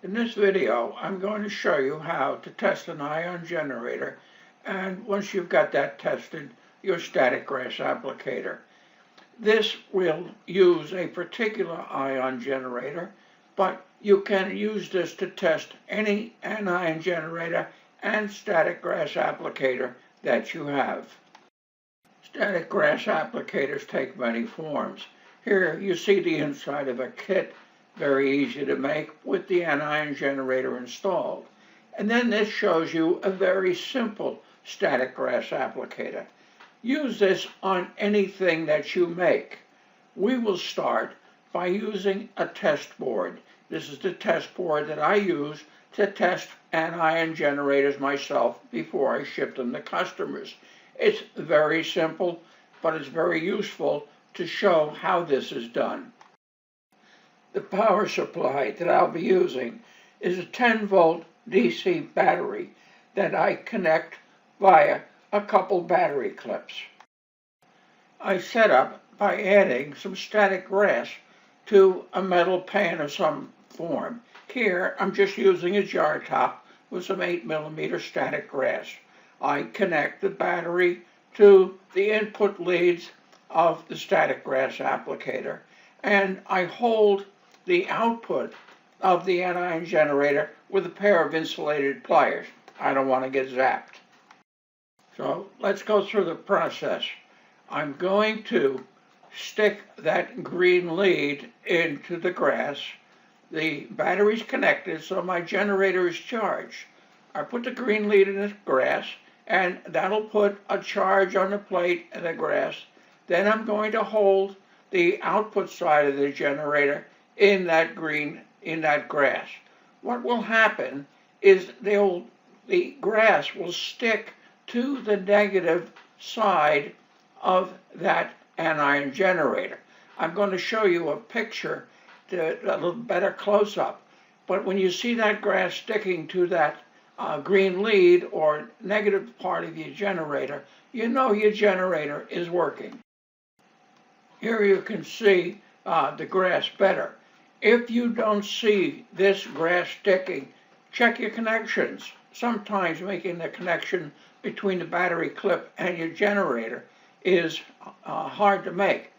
In this video, I'm going to show you how to test an ion generator, and once you've got that tested, your static grass applicator. This will use a particular ion generator, but you can use this to test any anion generator and static grass applicator that you have. Static grass applicators take many forms. Here you see the inside of a kit, very easy to make, with the anion generator installed. And then this shows you a very simple static grass applicator. Use this on anything that you make. We will start by using a test board. This is the test board that I use to test anion generators myself before I ship them to customers. It's very simple, but it's very useful to show how this is done. The power supply that I'll be using is a 10-volt DC battery that I connect via a couple battery clips. I set up by adding some static grass to a metal pan of some form. Here I'm just using a jar top with some 8mm static grass. I connect the battery to the input leads of the static grass applicator, and I hold the output of the anion generator with a pair of insulated pliers. I don't want to get zapped. So let's go through the process. I'm going to stick that green lead into the grass. The battery's connected, so my generator is charged. I put the green lead in the grass, and that'll put a charge on the plate in the grass. Then I'm going to hold the output side of the generator in that grass. What will happen is the grass will stick to the negative side of that anion generator. I'm going to show you a picture, a little better close-up. But when you see that grass sticking to that green lead or negative part of your generator, you know your generator is working. Here you can see the grass better. If you don't see this grass sticking, check your connections. Sometimes making the connection between the battery clip and your generator is hard to make.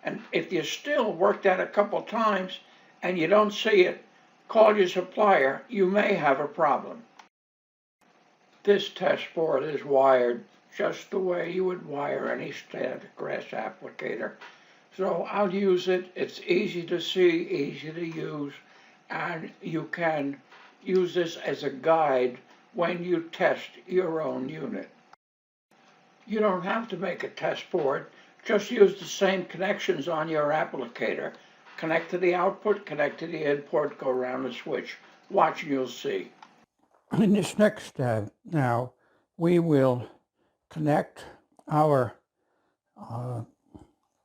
And if you still work that a couple times and you don't see it, call your supplier. You may have a problem. This test board is wired just the way you would wire any static grass applicator. So I'll use it. It's easy to see, easy to use, and you can use this as a guide when you test your own unit. You don't have to make a test board. Just use the same connections on your applicator. Connect to the output, connect to the input, go around the switch. Watch and you'll see. In this next step now, we will connect our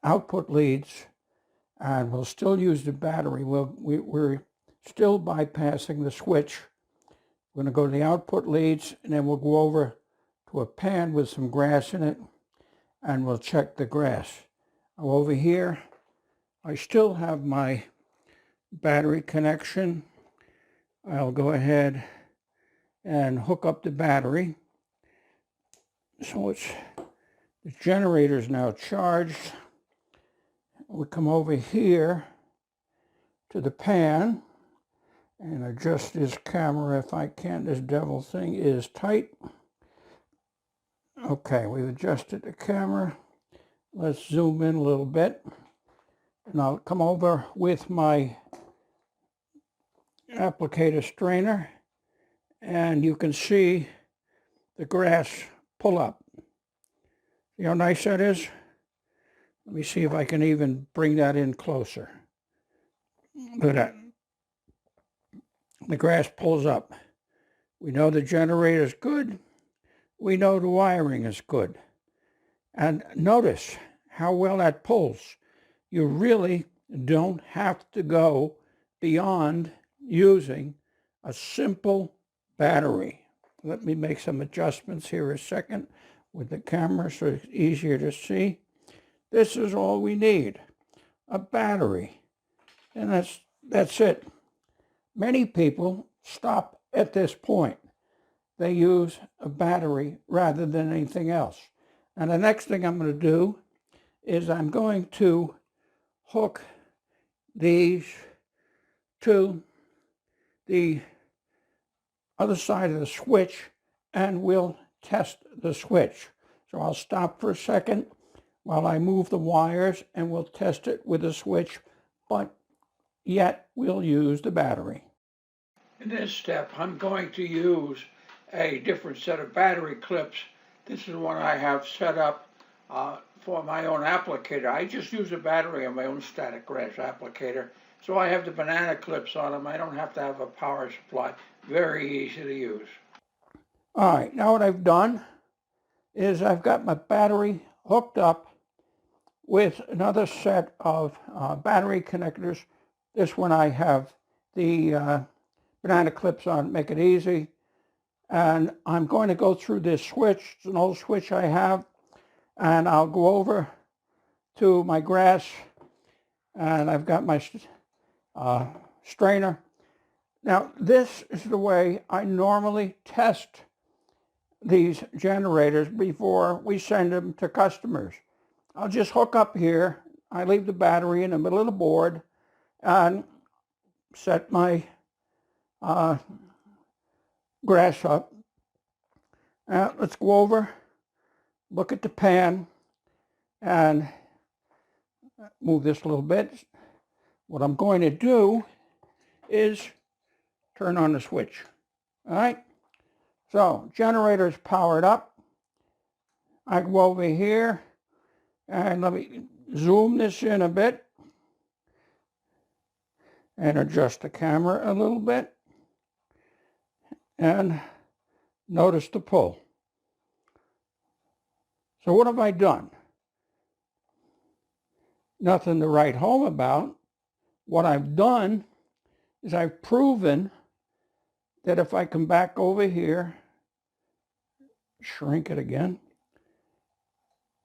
output leads, and we'll still use the battery. We're still bypassing the switch. We're going to go to the output leads, and then we'll go over to a pan with some grass in it, and we'll check the grass. Over here, I still have my battery connection. I'll go ahead and hook up the battery. So the generator is now charged. We come over here to the pan and adjust this camera if I can. This devil thing is tight. Okay, we've adjusted the camera. Let's zoom in a little bit. And I'll come over with my applicator strainer, and you can see the grass pull up. See how nice that is? Let me see if I can even bring that in closer. Look at that. The grass pulls up. We know the generator is good. We know the wiring is good. And notice how well that pulls. You really don't have to go beyond using a simple battery. Let me make some adjustments here a second with the camera so it's easier to see. This is all we need, a battery. And that's it. Many people stop at this point. They use a battery rather than anything else. And the next thing I'm going to do is I'm going to hook these to the other side of the switch, and we'll test the switch. So I'll stop for a second while I move the wires, and we'll test it with a switch, but yet we'll use the battery. In this step, I'm going to use a different set of battery clips. This is one I have set up for my own applicator. I just use a battery on my own static grass applicator. So I have the banana clips on them. I don't have to have a power supply. Very easy to use. All right, now what I've done is I've got my battery hooked up with another set of battery connectors. This one I have the banana clips on, make it easy. And I'm going to go through this switch. It's an old switch I have. And I'll go over to my grass, and I've got my strainer. Now, this is the way I normally test these generators before we send them to customers. I'll just hook up here. I leave the battery in the middle of the board and set my grass up. Let's go over, look at the pan, and move this a little bit. What I'm going to do is turn on the switch. All right, so generator's powered up. I go over here and let me zoom this in a bit and adjust the camera a little bit, and notice the pull. So what have I done? Nothing to write home about. What I've done is I've proven that if I come back over here, shrink it again,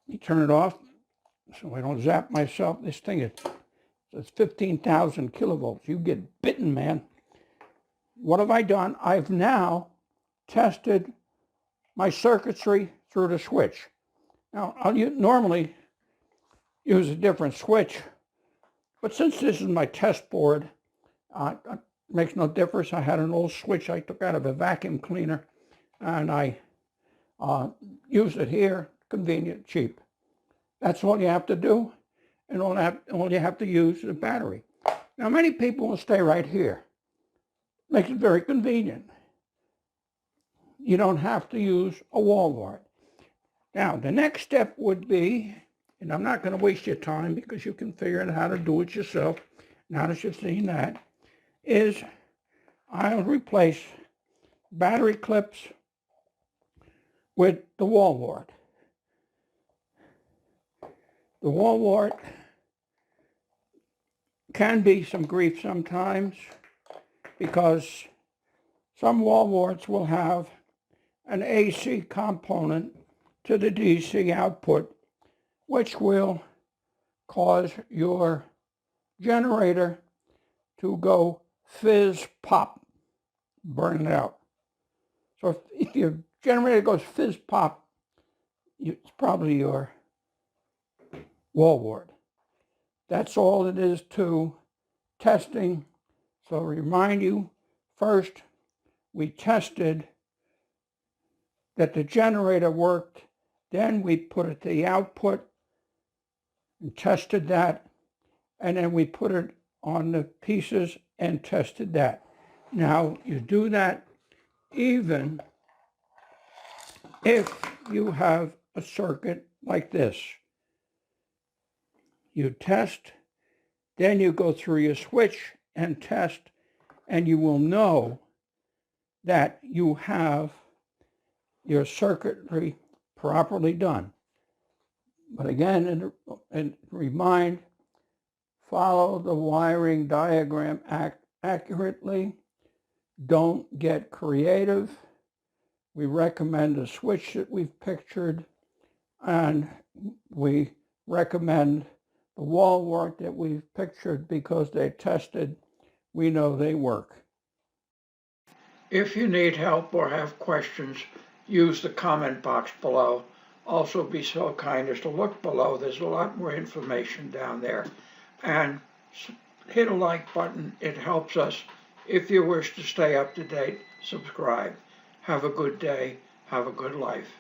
you turn it off so I don't zap myself. This thing is, it's 15,000 kilovolts. You get bitten, man. What have I done? I've now tested my circuitry through the switch. Now, I'll normally use a different switch, but since this is my test board, it makes no difference. I had an old switch I took out of a vacuum cleaner, and I used it here, convenient, cheap. That's all you have to do, and all you have to use is a battery. Now, many people will stay right here. Makes it very convenient. You don't have to use a wall wart. Now, the next step would be, and I'm not going to waste your time because you can figure out how to do it yourself, now that you've seen that, is I'll replace battery clips with the wall wart. The wall wart can be some grief sometimes because some wall warts will have an AC component to the DC output, which will cause your generator to go fizz pop, burn it out. So if your generator goes fizz pop, it's probably your wall wart. That's all it is to testing. So remind you, first we tested that the generator worked, then we put it to the output and tested that, and then we put it on the pieces and tested that. Now you do that even if you have a circuit like this. You test, then you go through your switch and test, and you will know that you have your circuitry properly done. But again, and remind, follow the wiring diagram accurately. Don't get creative. We recommend a switch that we've pictured, and we recommend the wall wart that we've pictured because they're tested. We know they work. If you need help or have questions, use the comment box below. Also be so kind as to look below. There's a lot more information down there. And hit a like button. It helps us. If you wish to stay up to date, subscribe. Have a good day. Have a good life.